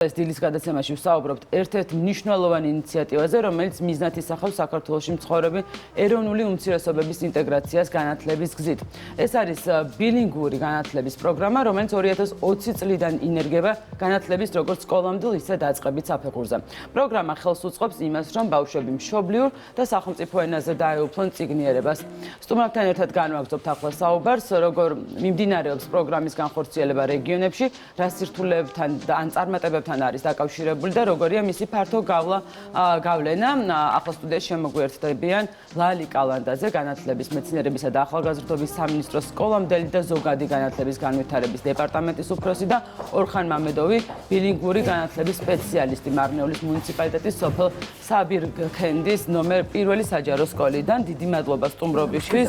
ეს დილის გადაცემაში ვსაუბრობთ ერთ-ერთ მნიშვნელოვან ინიციატივაზე, რომელიც მიზნად ისახავს საქართველოში მცხოვრები ეროვნული უმცირესობების ინტეგრაციას განათლების გზით. ეს არის ბილინგური განათლების პროგრამა, რომელიც 2020 წლიდან ინერგება განათლების როგორც სკოლამდელ, ისე დაწყებით საფეხურზე. პროგრამა ხელს უწყობს იმას, რომ ბავშვები მშობლიურ და სახელმწიფო ენაზე დაეუფლონ წიგნიერებას. სტუმრებთან ერთად განვაგრძობთ ახლა საუბარს, როგორ მიმდინარეობს პროგრამის განხორციელება რეგიონებში, რა სირთულებებთან და ან წარმატებებთან არის დაკავშირებული და როგორია მისი ფართო გავლენა. ახლა სტუდიაში შემოგვიერთდებიან ლალი კალანდაძე, განათლების მეცნიერებისა და ახალგაზრდობის სამინისტროს სკოლამდელი და ზოგადი განათლების განვითარების დეპარტამენტის უფროსი და ორხან მამედოვი, ბილინგური განათლების სპეციალისტი მარნეულის მუნიციპალიტეტის სოფელ საბირქენდის ნომერ 1 საჯარო სკოლიდან. დიდი მადლობა სტუმრობისთვის.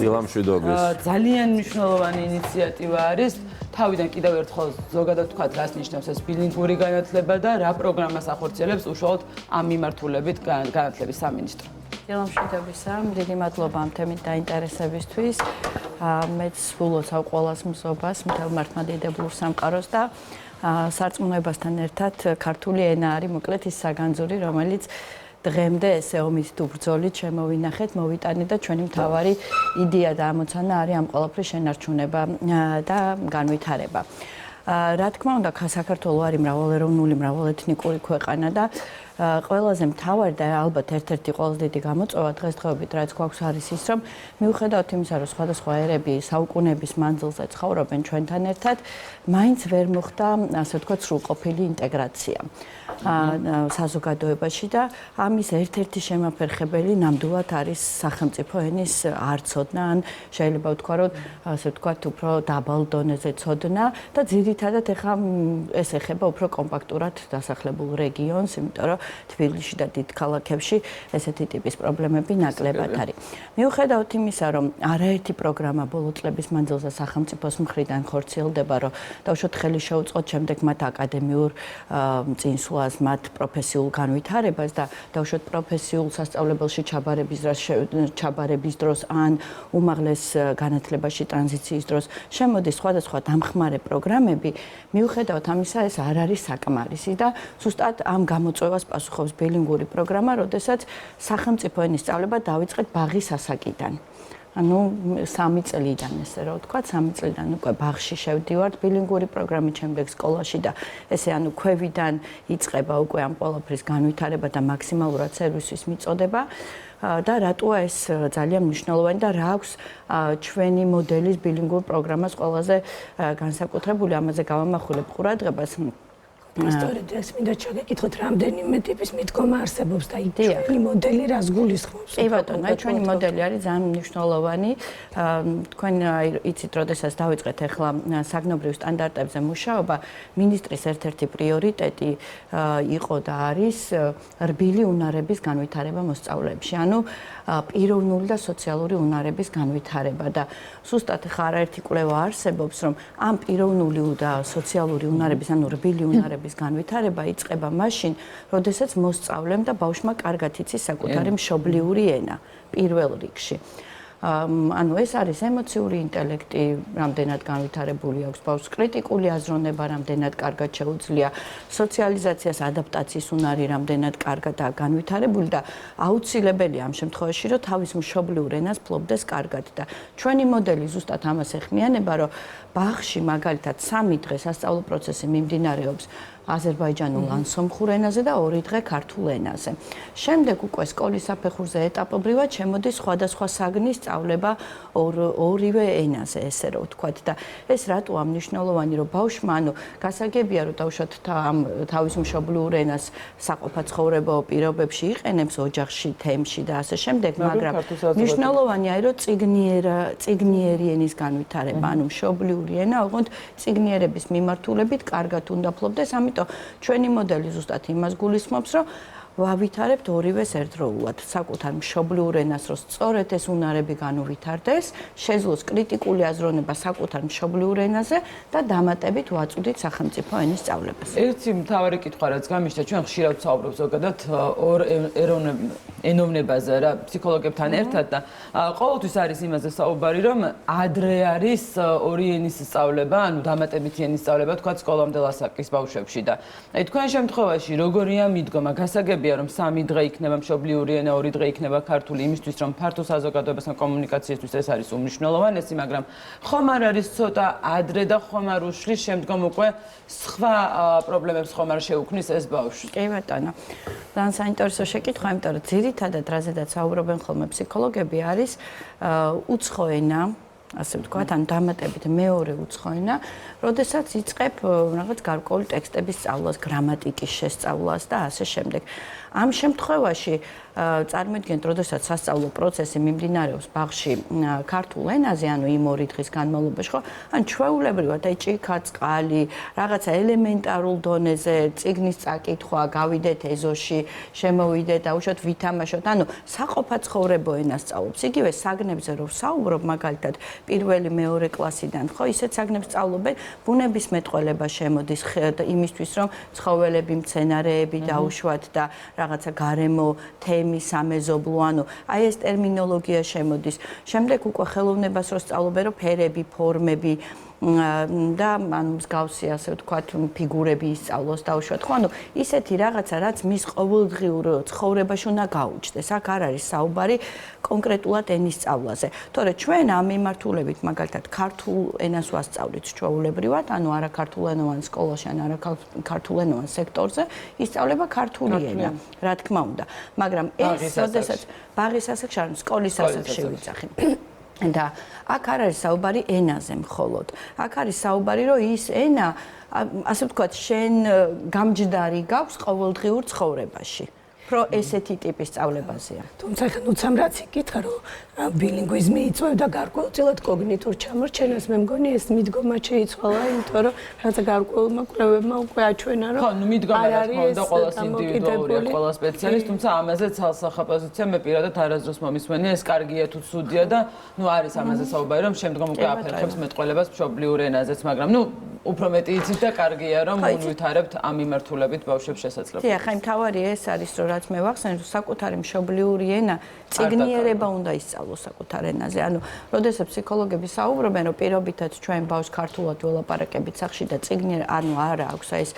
ძალიან მნიშვნელოვანი ინიციატივა არის. თავიდან კიდევ ერთხელ ზოგადად ვთქვათ, რას ნიშნავს ეს ბილინგური განათლება და რა პროგრამას ახორციელებს უშუალოდ ამ მიმართულებით განათლების სამინისტრო. დილამშვიდობისა, დიდი მადლობა ამ თემით დაინტერესებისთვის. მეც ვულოცავ ყველას მზობას, მთელ მართლმადიდებულ სამყაროს და სარწმუნოებასთან ერთად ქართული ენა არის მოკლედ ის საგანძური, რომელიც დღემდე ესე ომით თუ ბრძოლით შემოვინახეთ, მოვიტანეთ და ჩვენი მთავარი იდეა და ამოცანა არის ამ ყველაფრის შენარჩუნება და განვითარება. რა თქმა უნდა, საქართველო არის მრავალეროვნული, მრავალეთნიკური ქვეყანა და ყველაზე მთავარი და ალბათ ერთ-ერთი ყველაზე დიდი გამოწვევა დღესდღეობით რაც გვაქვს არის ის, რომ მიუხედავად იმისა, რომ სხვადასხვა ერები საუკუნეების მანძილზე ცხოვრობენ ჩვენთან ერთად, მაინც ვერ მოხდა, ასე ვთქვათ, სრულყოფილი ინტეგრაცია საზოგადოებაში და ამის ერთ-ერთი შემაფერხებელი ნამდვილად არის სახელმწიფო ენის არცოდნა, ან შეიძლება ვთქვა, რომ ასე ვთქვათ, უფრო დაბალ დონეზე ცოდნა და ძირითადად ეხლა ეს ეხება უფრო კომპაქტურად დასახლებულ რეგიონს, იმიტომ რომ თბილისში და დიდ ქალაქებში ესეთი ტიპის პრობლემები ნაკლებად არის. მიუხედავად იმისა, რომ არაერთი პროგრამა ბოლო წლების მანძილზე სახელმწიფოს მხრიდან ხორციელდება, რომ დავუშვათ ხელი შეუწყოთ შემდეგ მათ აკადემიურ წინსვლას, მათ პროფესიულ განვითარებას და დავუშვათ პროფესიულ სასწავლებელში ჩაბარების დროს ან უმაღლეს განათლებაში ტრანზიციის დროს შემოდის სხვადასხვა დამხმარე პროგრამები, მიუხედავად ამისა ეს არ არის საკმარისი და ზუსტად ამ გამოწვევას პასუხობს ბილინგური პროგრამა, როდესაც სახელმწიფო ენის სწავლება დავიწყეთ ბაღის ასაკიდან. ანუ 3 წლიდან ესე რა ვთქვა, 3 წლიდან უკვე ბაღში შევდივართ ბილინგური პროგრამით, შემდეგ სკოლაში და ესე ანუ ქვევიდან იწყება უკვე ამ ყველაფრის განვითარება და მაქსიმალურად სერვისის მიწოდება. და რატოა ეს ძალიან მნიშვნელოვანი და რა აქვს ჩვენი მოდელის ბილინგურ პროგრამას ყველაზე განსაკუთრებული, ამაზე გავამახვილებ ყურადღებას. სწორედ ეს მინდა ჩაგეკითხოთ, რამდენიმე ტიპის მიდგომა არსებობს და ჩვენი მოდელი რას გულისხმობს? კი ბატონო, ჩვენი მოდელი არის ძალიან მნიშვნელოვანი. თქვენ იცით, როდესაც დავიწყეთ ახლა საგნობრივ სტანდარტებზე მუშაობა, მინისტრის ერთ-ერთი პრიორიტეტი იყო და არის რბილი უნარების განვითარება მოსწავლეებში. ანუ პიროვნული და სოციალური უნარების განვითარება და ზუსტად ახლა არაერთი კვლევა არსებობს, რომ ამ პიროვნული და სოციალური უნარების, ანუ რბილი უნარების განვითარება იწყება მაშინ, როდესაც მოსწავლემ და ბავშვმა კარგად იცის საკუთარი მშობლიური ენა პირველ რიგში. ანუ ეს არის ემოციური ინტელექტი, რამდენად განვითარებული აქვს ბავშვს, კრიტიკული აზროვნება, რამდენად კარგად შეუძლია, სოციალიზაციას, ადაპტაციის უნარი, რამდენად კარგადაა განვითარებული და აუცილებელია ამ შემთხვევაში, რომ თავის მშობლიურ ენას ფლობდეს კარგად და ჩვენი მოდელი ზუსტად ამას ეხმიანება, რომ ბაღში მაგალითად 3 დღე სასწავლო პროცესი მიმდინარეობს აზერბაიჯანულ ან სომხურ ენაზე და 2 დღე ქართულ ენაზე. შემდეგ უკვე სკოლის საფეხურზე ეტაპობრივად შემოდის სხვადასხვა საგნის სწავლება ორივე ენაზე, ესე რომ ვთქვათ და ეს რატოა მნიშვნელოვანი, რომ ბავშვმა ანუ გასაგებია, რომ დავუშვათ თავის მშობლიურ ენას საყოფაცხოვრებო პირობებში იყენებს ოჯახში, თემში და ასე შემდეგ, მაგრამ მნიშვნელოვანია, რომ წიგნიერი ენის განვითარება, ანუ მშობლიური ენა, ოღონდ წიგნიერების მიმართულებით კარგად უნდა ფლობდეს, ამიტომ ჩვენი მოდელი ზუსტად იმას გულისხმობს, რომ ვავითარებთ ორივეს ერთდროულად. საკუთარ მშობლიურ ენას, რომ სწორედ ეს უნარები განუვითარდეს, შეძლოს კრიტიკული აზროვნება საკუთარ მშობლიურ ენაზე და დამატებით ვაწვდით სახელმწიფო ენის სწავლებას. ერთი მთავარი კითხვა რაც გამიშთა, ჩვენ ხშირად ვსაუბრობთ ზოგადად ორ ენობნებაზე რა ფსიქოლოგებთან ერთად და ყოველთვის არის იმაზე საუბარი, რომ ადრე არის ორი ენის სწავლება, ანუ დამატებითი ენის სწავლება, თქვა სკოლამდე ასაკის ბავშვებში და აი თქვენ შემთხვევაში როგორია მიდგომა, გასაგებია რომ 3 დღე იქნება მშობლიური ენა, 2 დღე იქნება ქართული, იმისთვის რომ ფართო საზოგადოებასთან კომუნიკაციისთვის ეს არის უმნიშვნელოვანესი, მაგრამ ხომ არ არის ცოტა ადრე და ხომ არ უშლის შემდგომ უკვე სხვა პრობლემებს ხომ არ შეუქმნის ეს ბავშვი. კი ბატონო. ძალიან საინტერესო შეკითხვა, იმიტომ რომ ძირითადად რაზედაც საუბრობენ ხოლმე ფსიქოლოგები არის უცხო ენა, ასე ვთქვათ, ან დამატებით მეორე უცხო ენა, როდესაც იწყებ რაღაც გარკვეული ტექსტების სწავლას, გრამატიკის შესწავლას და ასე შემდეგ. ამ შემთხვევაში წარმოიდგინეთ, როდესაც სასწავლო პროცესი მიმდინარეობს ბაღში ქართულ ენაზე, ანუ იმ 2 დღის განმავლობაში, ხო? ან ჩვეულებრივად აი ჭიქა, წყალი, რაღაცა ელემენტარულ დონეზე, წიგნის წაკითხვა, გავიდეთ ეზოში, შემოვიდეთ, დაუშვათ ვითამაშოთ, ანუ საყოფაცხოვრებო ენას სწავლობს. იგივე საგნებზე რომ ვსაუბრობ, მაგალითად, პირველი, მეორე კლასიდან, ხო, ისეთ საგნებს სწავლობენ, ბუნებისმეტყველება შემოდის იმისთვის, რომ ცხოველები, მცენარეები დაუშვათ და რაღაცა გარემო თემი სამეზობლო, ანუ აი ეს ტერმინოლოგია შემოდის. შემდეგ უკვე ხელოვნებას რო სწავლობენ, რომ ფერები, ფორმები და ანუ მსგავსი ასე ვთქვათ ფიგურები ისწავლოს დაუშვათ. ხო, ანუ ისეთი რაღაცა, რაც მის ყოველდღიურ ცხოვრებაში უნდა გაუჩნდეს. აქ არ არის საუბარი კონკრეტულად ენის სწავლაზე. თორე ჩვენ ამ მიმართულებით მაგალითად ქართულ ენას ვასწავლით ჩვეულებრივად, ანუ არა ქართულენოვან სკოლაში, ან არა ქართულენოვან სექტორზე, ისწავლება ქართული ენა, რა თქმა უნდა. მაგრამ ეს როდესაც ბაღის ასაკში, ანუ სკოლის ასაკში ვიძახით. და აქ არ არის საუბარი ენაზე მხოლოდ. აქ არის საუბარი, რომ ის ენა, ასე ვთქვათ, შენ გამჯდარი გაქვს ყოველდღიურ ცხოვრებაში. რო ესეთი ტიპის სწავლებაზეა. თუმცა ხან უცამ რაც იკითხა, რომ ბილინგვიზმი იწვევდა გარკვეულწილად კოგნიტურ ჩამორჩენას, მე მგონი ეს მიდგომა შეიცვალა, იმიტომ რომ რაღაცა გარკვეულმა კვლევებმა უკვე აჩვენა, რომ ხო, მიდგომა რა თქმა უნდა ყოველს ინდივიდუალურია, ყველა სპეციალისტ, თუმცა ამაზე ცალსახა პოზიცია მე პირადად არასდროს მომისმენია, ეს კარგია თუ ცუდია და ნუ არის ამაზე საუბარი, რომ შემდგომ უკვე აფერხებს მეტყველებას მშობლიურ ენაზეც, მაგრამ ნუ უფრო მეტი იცით და კარგია რომ ვითარებთ ამ მიმართულებით ბავშვებს შესაძლებლობას. დიახ, აი მთავარი ეს არის, რომ რაც მე ვახსენე, რომ საკუთარი მშობლიური ენა წიგნიერება უნდა ისწავლოს საკუთარ ენაზე. ანუ, როდესაც ფსიქოლოგები საუბრობენ, რომ პირობითად ჩვენ ბავშვს ქართულად ველაპარაკებით სახში და წიგნიერ, ანუ არა აქვს აი ეს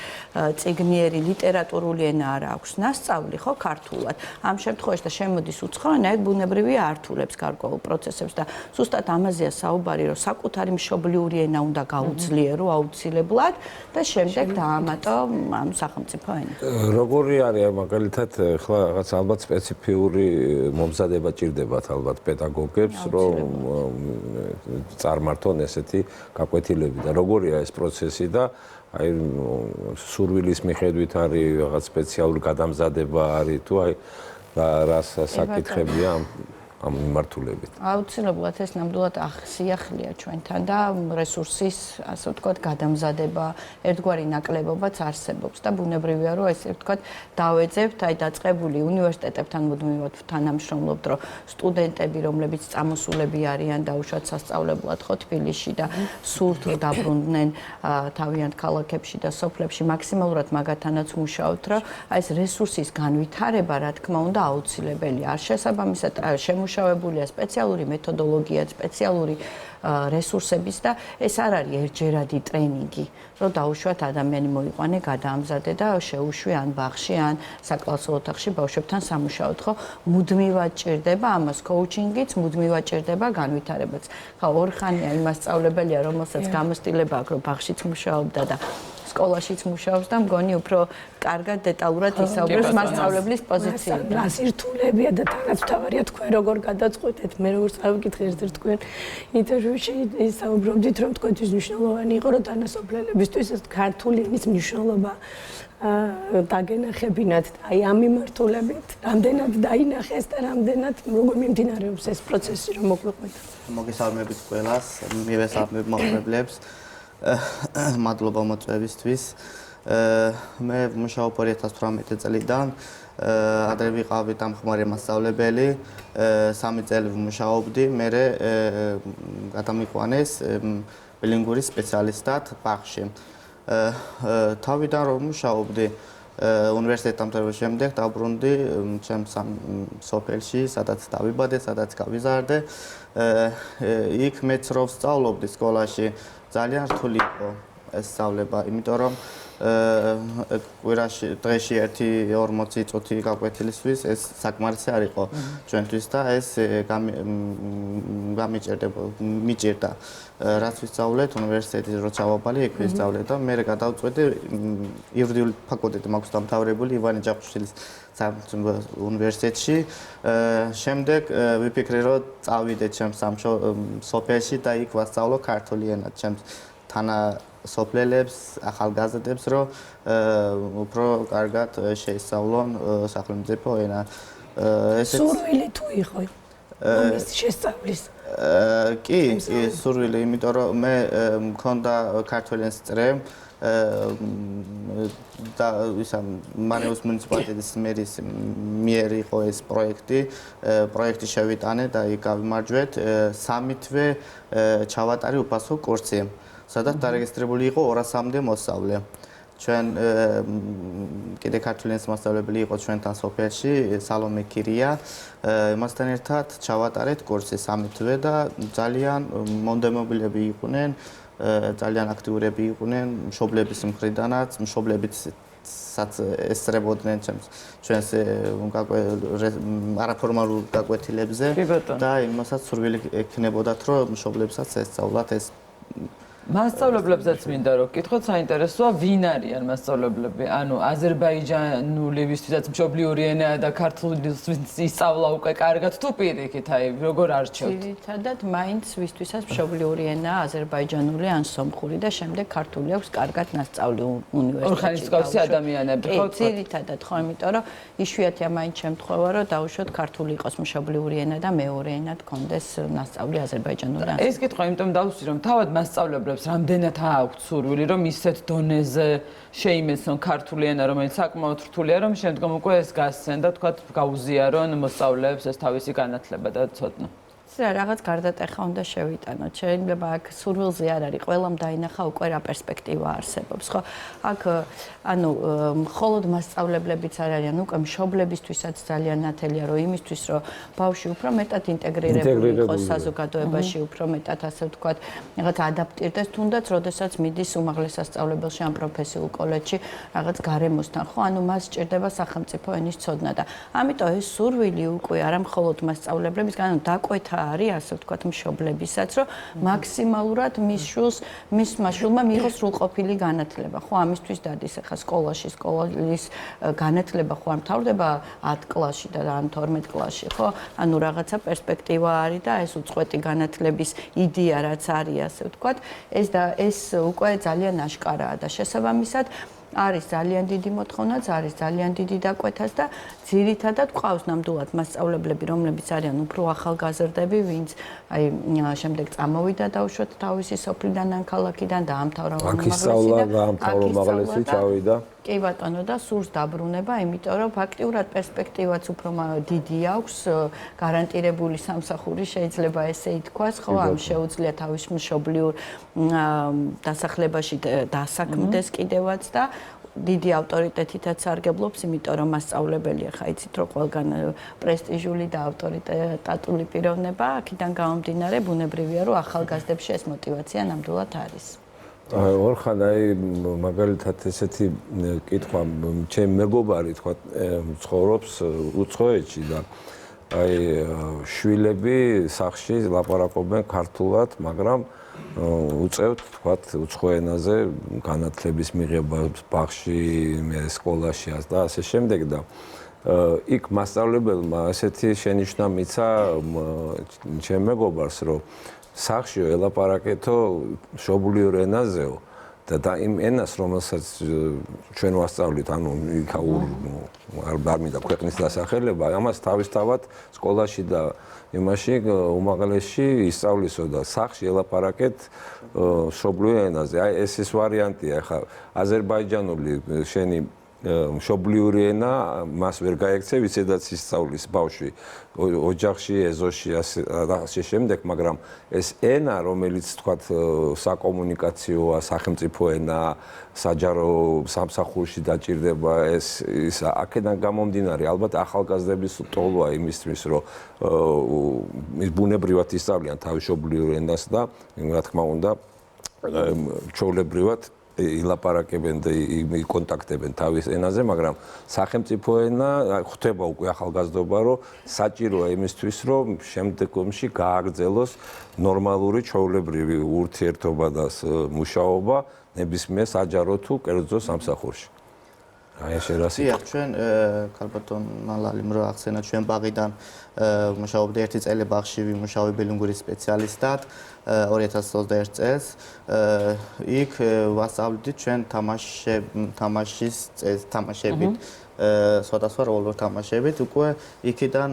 წიგნიერი ლიტერატურული ენა არა აქვს ნასწავლი, ხო, ქართულად. ამ შემთხვევაში და შემოდის უცხო ენა, ეგ ბუნებრივია ართულებს გარკვეულ პროცესებს და ზუსტად ამაზეა საუბარი, რომ საკუთარი მშობლიური ენა უნდა გაუძლიერო აუცილებლად და შემდეგ დაამატო ანუ სახელმწიფო ენა. როგორი არის მაგალითად ხლა რაღაც ალბათ სპეციფიური მომზადება ჭირდებათ ალბათ პედაგოგებს, რომ წარმართონ ესეთი გაკვეთილები და როგორია ეს პროცესი და აი სურვილის მიხედვით არის რაღაც სპეციალური გადამზადება არის თუ აი რას საკითხებია ამ მიმართულებით. აუცილებლად ეს ნამდვილად სიახლეა ჩვენთან და რესურსის, ასე ვთქვათ, გადამზადება, ერთგვარი ნაკლებობაც არსებობს და ბუნებრივია, რომ ესე ვთქვათ, დავეძებთ, აი დაწყებული უნივერსიტეტებთან მუდმივად თანამშრომლობთ, რომ სტუდენტები, რომლებიც წამოსულები არიან დაუშვათ სასწავლებლად ხო თბილისში და სურთ დაბრუნდნენ თავიანთ ქალაქებში და სოფლებში, მაქსიმალურად მაგათანაც მუშაობთ, რომ აი ეს რესურსის განვითარება, რა თქმა უნდა, აუცილებელია. არ შესაბამისად შემუშავებულია სპეციალური მეთოდოლოგია, სპეციალური რესურსების და ეს არ არის ერთჯერადი ტრენინგი, რომ დაუშვათ ადამიანი მოიყვანე, გადაამზადე და შეუშვი ან ბაღში, ან საკლასო ოთახში ბავშვებთან სამუშაოდ, ხო? მუდმივად ჭირდება ამას კოუჩინგიც, მუდმივად ჭირდება განვითარებაც. ხო, ორხანია იმას სწავლებელია, რომელსაც გამოცდილება აქვს, რომ ბაღშიც მუშაობდა და სკოლაშიც მუშაობს და მგონი უფრო კარგად დეტალურად ისაუბრებს მასწავლებლის პოზიციიდან. რას ირთულებია და თანაც თავარია თქვენ როგორ გადაწყვეტეთ, მე როგორ წავიკითხე ერთ-ერთ თქვენ ინტერვიუში ისაუბრობდით, რომ თქვენთვის მნიშვნელოვანი იყო, რომ თანასოფლელებისთვის ეს ქართული ენის მნიშვნელობა დაგენახებინათ, აი ამ მიმართულებით, რამდენად დაინახეს და რამდენად როგორ მიმდინარეობს ეს პროცესი, რომ მოგვიყვეთ. მოგესალმებით ყველას, მივესალმებ მომხრებლებს. მადლობა მოწვევისთვის. მე მუშაობ 2018 წლიდან. ადრე ვიყავი დამხმარე მასწავლებელი, 3 წელი ვმუშაობდი, მერე გადამიყვანეს ბილინგური სპეციალისტად ბაღში. თავიდან რომ მუშაობდი უნივერსიტეტ დამთავრების შემდეგ დაბრუნდი ჩემს სოფელში, სადაც დავიბადე, სადაც გავიზარდე. იქ მეც რო ვსწავლობდი სკოლაში, ძალიან რთული იყო ეს სწავლება, იმიტომ რომ კვირაში დღეში 1-40 წუთი გაკვეთილისთვის ეს საკმარისი არ იყო ჩვენთვის და ეს მიჭირდა. რაც ვისწავლეთ უნივერსიტეტის რო ჩავაბალი, იქ ვისწავლე და მე გადავწყვეტი იურიდიული ფაკულტეტი მაქვს დამთავრებული ივანე ჯაყუშვილის უნივერსიტეტში. შემდეგ ვიფიქრე რომ წავიდე ჩემს სოფელში და იქ ვასწავლო ქართული ენა ჩემს თანასოფლელებს, ახალგაზრდებს, რომ უფრო კარგად შეისწავლონ სახელმწიფო ენა. სურვილი თუ იყო ამის შესწავლის? კი, სურვილი, იმიტომ რომ მე მქონდა ქართული ენის წრე და ისა მანეუს მუნიციპალიტეტის მერის მიერ იყო ეს პროექტი შევიტანე და იქ გავიმარჯვეთ. 3 თვე ჩავატარე უფასო კურსი, სადაც დარეგისტრირებული იყო 200-მდე მოსწავლე. ჩვენ კიდე ქართული ენის მასწავლებელი იყო ჩვენთან სოფელში, სალომე კირია. მასთან ერთად ჩავატარეთ კურსი 3 თვე და ძალიან მონდომობილები იყვნენ, ძალიან აქტიურები იყვნენ, მშობლების მხრიდანაც, მშობლებიც ესწრებოდნენ ჩვენს არაფორმალურ გაკვეთილებზე და იმასაც სურვილი ექნებოდათ, რომ მშობლებსაც ესწავლათ ეს. მასწავლებლებსაც მინდა რომ გკითხოთ, საინტერესოა ვინ არიან მასწავლებლები? ანუ აზერბაიჯანულისთვისაც მშობლიური ენაა და ქართულისთვის ისწავლა უკვე კარგად თუ პირიქით, აი როგორ არჩევთ? ძირითადად მაინც ვისთვისაც მშობლიური ენაა აზერბაიჯანული ან სომხური და შემდეგ ქართული აქვს კარგად ნასწავლი უნივერსიტეტში. ორხანისკაცი ადამიანები ხო? ძირითადად ხო, იმიტომ რომ იშვიათია მაინც შემთხვევა, რომ დაუშვათ ქართული იყოს მშობლიური ენა და მეორე ენად კონდეს ნასწავლი აზერბაიჯანული ან. ეს კითხვა იმიტომ დავუსვი რომ თავად მასწავლებლებს რამდენად აქვთ სურვილი რომ ისეთ დონეზე შეიმეცნონ ქართული ენა, რომელიც საკმაოდ რთულია, რომ შემდგომ უკვე ეს გასცენ და თქვათ გაუზიარონ მოსწავლეებს ეს თავისი განათლება და ცოდნა. რაღაც გარდატეხა უნდა შევიტანოთ. შეიძლება აქ სურვილზე არ არის, ყველამ დაინახა უკვე რა პერსპექტივა არსებობს, ხო? აქ ანუ მხოლოდ მასწავლებლებიც არ არიან, უკვე მშობლებისთვისაც ძალიან ნათელია, რომ იმისთვის, რომ ბავშვი უფრო მეტად ინტეგრირებული იყოს საზოგადოებაში, უფრო მეტად ასე ვთქვათ, რაღაც ადაპტირდეს, თუნდაც როდესაც მიდის უმაღლეს სასწავლებელში ან პროფესიულ კოლეჯში, რაღაც გარემოსთან, ხო? ანუ მას სჭირდება სახელმწიფო ენის ცოდნა და ამიტომ ეს სურვილი უკვე არა მხოლოდ მასწავლებლებისგან, ანუ დაკვეთა არის, ასე ვთქვათ, მშობლებისაც, რომ მაქსიმალურად მისმა შვილმა მიიღოს სრულყოფილი განათლება. ხო, ამისთვის დადის ახლა სკოლაში, სკოლის განათლება ხო არ მთავრდება 10 კლასში და ან 12 კლასში, ხო? ანუ რაღაცა პერსპექტივა არის და ეს უწყვეტი განათლების იდეა რაც არის, ასე ვთქვათ, ეს უკვე ძალიან აშკარაა და შესაბამისად არის ძალიან დიდი მოთხოვნაც, არის ძალიან დიდი დაკვეთაც და ძირითადად ყავს ნამდვილად მასწავლებლები, რომლებიც არიან უფრო ახალგაზრდები, ვინც აი შემდეგ წამოვიდა დაუშვათ თავისი სოფლიდან ან ქალაქიდან და ამთავრა უმაღლესი ჩავიდა. კი ბატონო და სურს დაბრუნება, იმიტომ რომ ფაქტიურად პერსპექტივაც უფრო დიდი აქვს, გარანტირებული სამსახური შეიძლება ესე ითქვას, ხო, ამ შეუძლია თავის მშობლიურ დასახლებაში დასაქმდეს კიდევაც და დიდი ავტორიტეტითაც სარგებლობს, იმიტომ რომ მასწავლებელი ახლა იცით რომ ყველგან პრესტიჟული და ავტორიტეტული პიროვნება, აქედან გამომდინარე ბუნებრივია რომ ახალგაზრდებში ეს мотиваცია ნამდვილად არის. ორხან აი მაგალითად ესეთი კითხვა ჩემი მეგობარი თქვა ცხოვრობს უცხოეთში და აი შვილები სახში ლაპარაკობენ ქართულად, მაგრამ უწევთ თქვათ უცხო ენაზე განათლების მიღება ბაღში, სკოლაში და ასე შემდეგ და იქ მასწავლებელმა ასეთი შენიშვნა მიცა ჩემ მეგობარს, რომ სახშიო ელაპარაკეთო მშობლიურ ენაზეო და იმ ენას, რომელსაც ჩვენ ვასწავლით, ანუ არ მინდა ქვეყნის დასახელება, ამას თავისთავად სკოლაში და იმაში უმაღლესში ისწავლისო და სახში ელაპარაკეთ მშობლიურ ენაზე. აი ეს ვარიანტია, ხა აზერბაიჯანული შენი მშობლიური ენა მას ვერ გაექცევ, ისედაც ისწავლის ბავშვი ოჯახში, ეზოში ასე შემდეგ, მაგრამ ეს ენა, რომელიც თქვათ საკომუნიკაციოა, სახელმწიფო ენა, საჯარო სამსახურში დაჭირდება, ეს აქედან გამომდინარე, ალბათ ახალგაზრდების ტოლოა იმისთვის, რომ ბუნებრივად ისწავლიან თავის მშობლიურ ენას და რა თქმა უნდა, ჩვეულებრივად ილაპარაკებენ და იკონტაქტებენ თავის ენაზე, მაგრამ სახელმწიფო ენა ხვდება უკვე ახალგაზრდობა, რომ საჭიროა იმისთვის, რომ შემდგომში გააგრძელოს ნორმალური ჩვეულებრივი ურთიერთობა და მუშაობა ნებისმიერ საჯარო თუ კერძო სამსახურში. აი ეს რასი. ჩვენ ქალბატონ მალალიმ რო ახსენა ჩვენ ბაღიდან მუშაობდი ერთი წელი ბაღში ვიმუშავე ბილინგური სპეციალისტად 2021 წელს. იქ ვასწავლით ჩვენ თამაშებით სხვადასხვა როლურ თამაშებით. უკვე იქიდან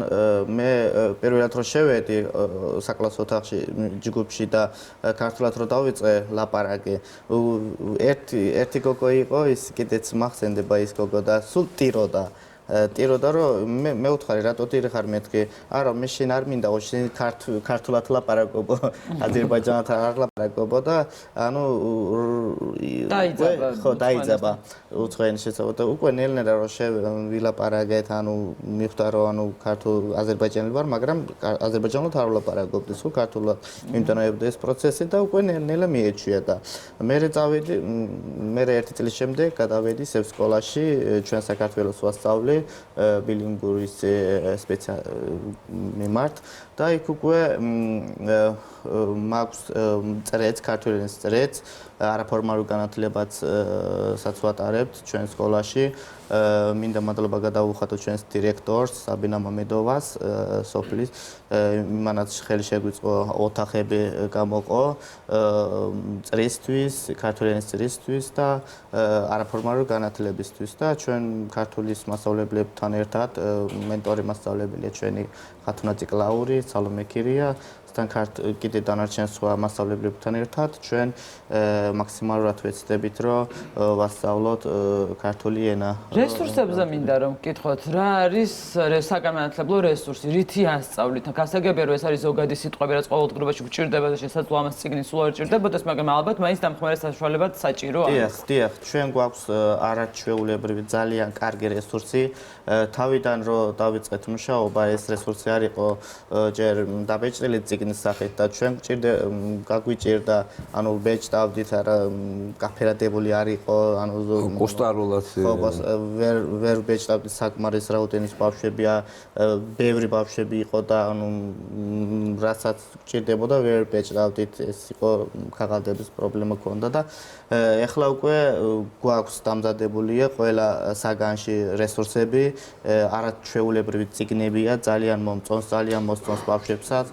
მე პირველად რო შევედი საკლასო ოთახში ჯგუფში და ქართულად რო დავიწყე ლაპარაკი, ერთი გოგო იყო, ის კიდეც მახსენდება ის გოგო და სულ ტიროდა რომ მე უთხარი რატო ტირი ხარ მეთქი არა მე შენ არ მინდა შენ ქართულად ლაპარაკობო აზერბაიჯანთან არ ლაპარაკობო და ანუ დაიძაბა უცხოენი შესაძლოა და უკვე ნელ-ნელა რომ ვილაპარაკეთ ანუ მიხვდა რომ ანუ ქართულ აზერბაიჯანელი ვარ მაგრამ აზერბაიჯანულად არ ვლაპარაკობდი სულ ქართულად მიმდინარეობდა ეს პროცესი და უკვე ნელ-ნელა მიეჩვია და მე წავედი მე ერთი წლის შემდეგ გადავედი სკოლაში ჩვენ საქართველოს ვასწავლე ბილინგურის მიმართ და იქ უკვე მაქვს წრეც ქართული ენის წრეც არაფორმალურ განათლებასაც ვატარებთ ჩვენ სკოლაში მინდა მადლობა გადავუხატო ჩვენს დირექტორს საბინა მამედოვას სოფლის იმანაც ხელი შეგვიწყო ოთახები გამოყო წრისთვის ქართული ენის წრისთვის და არაფორმალურ განათლებისთვის და ჩვენ ქართულის მასწავლებლებთან ერთად მენტორი მასწავლებელია ჩვენი ხათუნა ციკლაური სალომე ქირია კიდე დანარჩენ სხვა მასწავლებლებთან ერთად ჩვენ მაქსიმალურად ვეცდებით რომ ვასწავლოთ ქართული ენა. რესურსებზე მინდა რომ ვკითხოთ, რა არის საგანმანათლებლო რესურსი, რითი ასწავლით? გასაგებია რომ ეს არის ზოგადი სიტყვები, რაც ყოველ დღეობაში გვჭირდება და შესაძლოა ამას წიგნის სულ არ ჭირდებოდეს, მაგრამ ალბათ მაინც დამხმარე საშუალებად საჭირო ამას. დიახ, ჩვენ გვაქვს არაჩვეულებრივი ძალიან კარგი რესურსი. თავიდან რომ დავიწყეთ მუშაობა, ეს რესურსი არ იყო ჯერ დაბეჭდილი წიგნის სახით და ჩვენ გაგვიჭირდა ანუ ბეჭდავდით არა გაფერადებული არ იყო ანუ კოსტარულად ვერ ბეჭდავდით საკმარის რაოდენობის ბავშვებია ბევრი ბავშვები იყო და ანუ რასაც ჭირდებოდა ვერ ბეჭდავდით ეს იყო ქაღალდების პრობლემა ქონდა და ეხლა უკვე გვაქვს დამზადებულია ყველა საგანში რესურსები არაჩვეულებრივი წიგნებია ძალიან მოსწონს ბავშვებსაც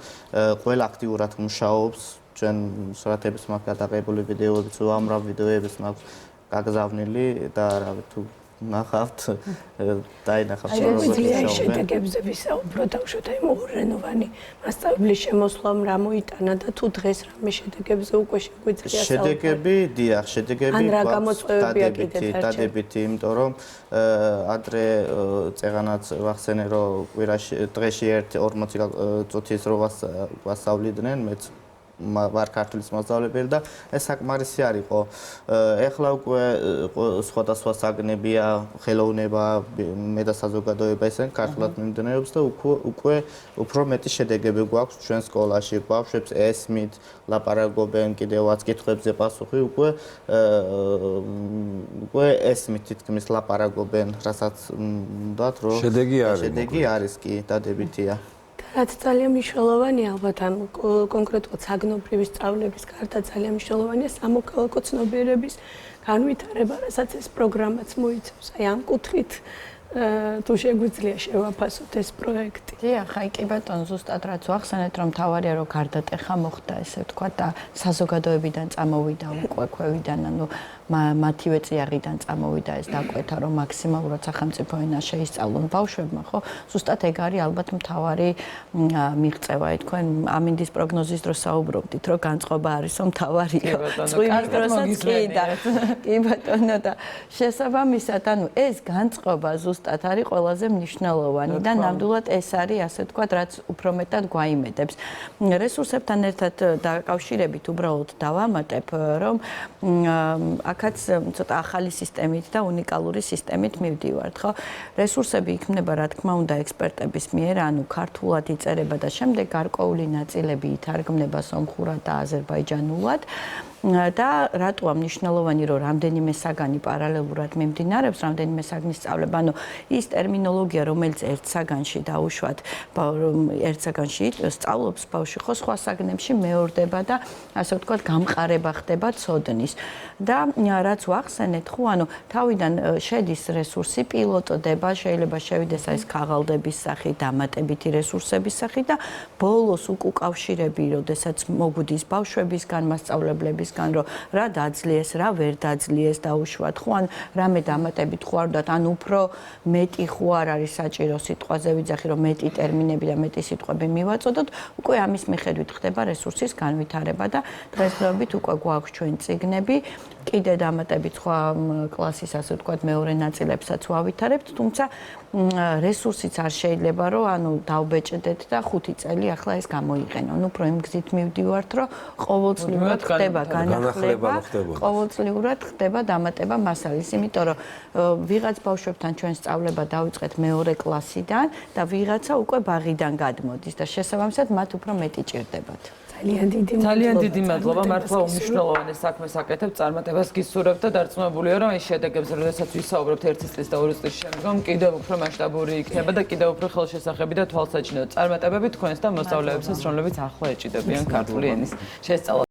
ყველა აქტიურად მუშაობს ჩვენ სურათების მაქვს გადაღებული ვიდეოებიც უამრავ ვიდეოებიც მაქვს გაგზავნილი და რავი თუ ნახავთ დაინახავთ როგორ შედეგებზე ვისაუბროთ თავშოთ აი მოურენოვანი მასწავლებლის შემოსვლამ რა მოიტანა და თუ დღეს რამე შედეგებზე უკვე შეგვიძლია შედეგები დიახ შედეგები დადებითი იმიტომ რომ ადრე წეღანაც ვახსენე რომ კვირაში დღეში 1-40 წუთის რო ვასწავლიდნენ მეც ვარ ქართულის მასწავლებელი და ეს საკმარისი არ იყო. ეხლა უკვე სხვადასხვა საგნებია, ხელოვნება, მე და საზოგადოება ისე ქართულად მიმდინარეობს და უკვე უფრო მეტი შედეგები გვაქვს ჩვენ სკოლაში. ბავშვებს ესმით, ლაპარაკობენ, კიდევაც კითხვებზე პასუხი უკვე ესმით თითქმის ლაპარაკობენ, რასაც უნდათ რომ შედეგი არის კი დადებითია. რაც ძალიან მნიშვნელოვანია ალბათ ამ კონკრეტულად საგნობრივი სწავლების გარდა ძალიან მნიშვნელოვანია სამოქალაქო ცნობიერების განვითარება, რასაც ეს პროგრამაც მოიცავს. აი ამ კუთხით თუ შეგვიძლია შევაფასოთ ეს პროექტი. დიახ, აი კი ბატონო, ზუსტად რაც ვახსენეთ, რომ თავარია რომ გარდატეხა მოხდა, ესე ვთქვა და საზოგადოებიდან წამოვიდა უკვე ქვევიდან, ანუ მათივე წიაღიდან წამოვიდა ეს დაკვეთა, რომ მაქსიმალურად სახელმწიფო ენა შეისწავლონ ბავშვებმა, ხო? ზუსტად ეგ არის ალბათ მთავარი მიღწევა. თქვენ ამინდის პროგნოზის დროს საუბრობდით, რომ განწყობა არის რომ მთავარია. წვიმის დროსაც კი ბატონო და შესაბამისად, ანუ ეს განწყობა ზუსტად არის ყველაზე მნიშვნელოვანი და ნამდვილად ეს არის, ასე ვთქვათ, რაც უფრო მეტად გვაიმედებს. რესურსებთან ერთად დაკავშირებით უბრალოდ დავამატებ, რომ აქაც ცოტა ახალი სისტემით და უნიკალური სისტემით მივდივართ, ხო? რესურსები იქმნება, რა თქმა უნდა, ექსპერტების მიერ, ანუ ქართულად იწერება და შემდეგ გარკვეული ნაწილები ითარგმნება სომხურად და აზერბაიჯანულად. და რატოა მნიშვნელოვანი, რომ რამდენიმე საგანი პარალელურად მიმდინარეობს, რამდენიმე საგნის სწავლება, ანუ ის ტერმინოლოგია, რომელიც ერთ საგანში დაუშვათ, ერთ საგანში სწავლობს ბავშვი, ხო, სხვა საგნებში მეორდება და ასე ვთქვათ, გამყარება ხდება ცოდნის. და რაც ვახსენეთ, ხო, ანუ თავიდან შედის რესურსი, პილოტდება, შეიძლება შევიდეს ეს ქაღალდების სახით, დამატებითი რესურსების სახით და ბოლოს უკავშირები, როდესაც მოგვდის ბავშვებისგან, მასწავლებლების რომ რა დაძლიეს, რა ვერ დაძლიეს დაუშვათ, ხო, ან რამე დამატებით ხო არ ვდათ, ან უფრო მეტი ხო არ არის საჭირო სიტყვაზე ვიძახი, რომ მეტი ტერმინები და მეტი სიტყვები მივაწოდოთ, უკვე ამის მიხედვით ხდება რესურსის განვითარება და დღესდღეობით უკვე გვაქვს ჩვენ წიგნები, კიდე დამატებით სხვა კლასის, ასე ვთქვათ, მეორე ნაწილებსაც ვავითარებთ, თუმცა რესურსიც არ შეიძლება, რომ ანუ დავბეჭდეთ და 5 წელი ახლა ეს გამოიყენონ. უფრო იმ გზით მივდივართ, რომ ყოველწლიურად ხდება განახლება, ყოველწლიურად ხდება დამატება მასალის, იმიტომ რომ ვიღაც ბავშვებთან ჩვენ სწავლება დავიწყეთ მეორე კლასიდან და ვიღაცა უკვე ბაღიდან გადმოდის და შესაბამისად მათ უფრო მეტი ჭირდებათ. ძალიან დიდი მადლობა, მართლა უმნიშვნელოვანეს საქმეს აკეთებთ, წარმატებას გისურვებთ და დარწმუნებული ვარ, რომ ეს შედეგებზე, როდესაც ვისაუბრებთ 1 წლის და 2 წლის შემდგომ, კიდევ უფრო მასშტაბური იქნება და კიდევ უფრო ხელშესახები და თვალსაჩინო წარმატებები თქვენს და მოსწავლეებსაც, რომლებიც ახლა ეჭიდებიან ქართული ენის შესწავლას.